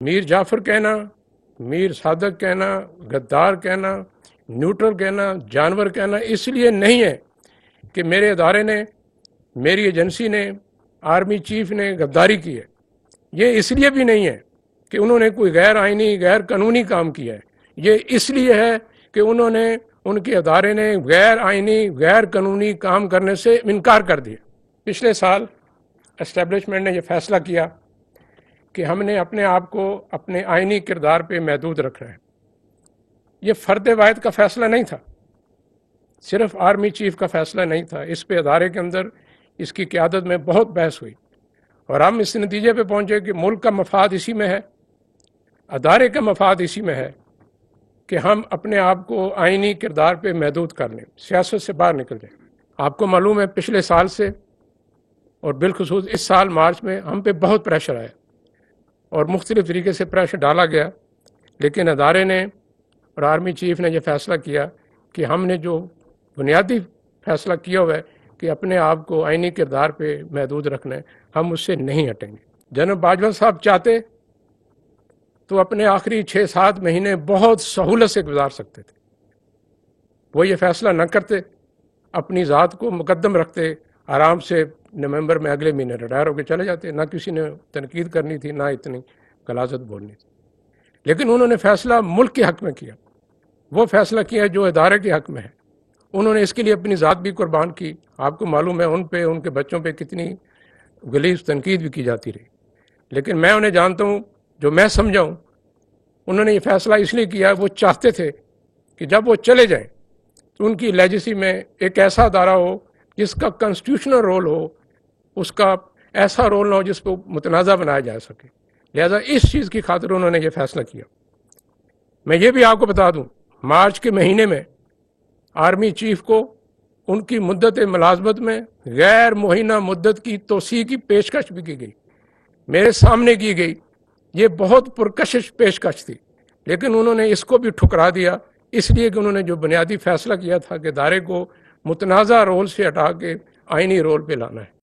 میر جعفر کہنا، میر صادق کہنا، غدار کہنا، نیوٹرل کہنا، جانور کہنا اس لیے نہیں ہے کہ میرے ادارے نے، میری ایجنسی نے، آرمی چیف نے غداری کی ہے. یہ اس لیے بھی نہیں ہے کہ انہوں نے کوئی غیر آئینی، غیر قانونی کام کیا ہے. یہ اس لیے ہے کہ انہوں نے، ان کے ادارے نے غیر آئینی، غیر قانونی کام کرنے سے انکار کر دیا. پچھلے سال اسٹیبلشمنٹ نے یہ فیصلہ کیا کہ ہم نے اپنے آپ کو اپنے آئینی کردار پہ محدود رکھنا ہے. یہ فرد واحد کا فیصلہ نہیں تھا، صرف آرمی چیف کا فیصلہ نہیں تھا. اس پہ ادارے کے اندر اس کی قیادت میں بہت بحث ہوئی اور ہم اس نتیجے پہ پہنچے کہ ملک کا مفاد اسی میں ہے، ادارے کا مفاد اسی میں ہے کہ ہم اپنے آپ کو آئینی کردار پہ محدود کر لیں، سیاست سے باہر نکل جائیں. آپ کو معلوم ہے پچھلے سال سے اور بالخصوص اس سال مارچ میں ہم پہ بہت پریشر آیا اور مختلف طریقے سے پریشر ڈالا گیا، لیکن ادارے نے اور آرمی چیف نے یہ فیصلہ کیا کہ ہم نے جو بنیادی فیصلہ کیا ہوا ہے کہ اپنے آپ کو آئینی کردار پہ محدود رکھنا ہے، ہم اس سے نہیں ہٹیں گے. جنرل باجوہ صاحب چاہتے تو اپنے آخری 6-7 مہینے بہت سہولت سے گزار سکتے تھے. وہ یہ فیصلہ نہ کرتے، اپنی ذات کو مقدم رکھتے، آرام سے نومبر میں اگلے مہینے ریٹائر ہو کے چلے جاتے. نہ کسی نے تنقید کرنی تھی، نہ اتنی غلاظت بولنی تھی. لیکن انہوں نے فیصلہ ملک کے حق میں کیا، وہ فیصلہ کیا جو ادارے کے حق میں ہے. انہوں نے اس کے لیے اپنی ذات بھی قربان کی. آپ کو معلوم ہے ان پہ، ان کے بچوں پہ کتنی غلیظ تنقید بھی کی جاتی رہی، لیکن میں انہیں جانتا ہوں، جو میں سمجھا ہوں انہوں نے یہ فیصلہ اس لیے کیا، وہ چاہتے تھے کہ جب وہ چلے جائیں تو ان کی لیجیسی میں ایک ایسا ادارہ ہو جس کا کنسٹیٹیوشنل رول ہو، اس کا ایسا رول نہ ہو جس کو متنازع بنایا جا سکے. لہذا اس چیز کی خاطر انہوں نے یہ فیصلہ کیا. میں یہ بھی آپ کو بتا دوں، مارچ کے مہینے میں آرمی چیف کو ان کی مدت ملازمت میں غیر معینہ مدت کی توسیع کی پیشکش بھی کی گئی، میرے سامنے کی گئی. یہ بہت پرکشش پیشکش تھی، لیکن انہوں نے اس کو بھی ٹھکرا دیا، اس لیے کہ انہوں نے جو بنیادی فیصلہ کیا تھا کہ ادارے کو متنازع رول سے ہٹا کے آئینی رول پہ لانا ہے.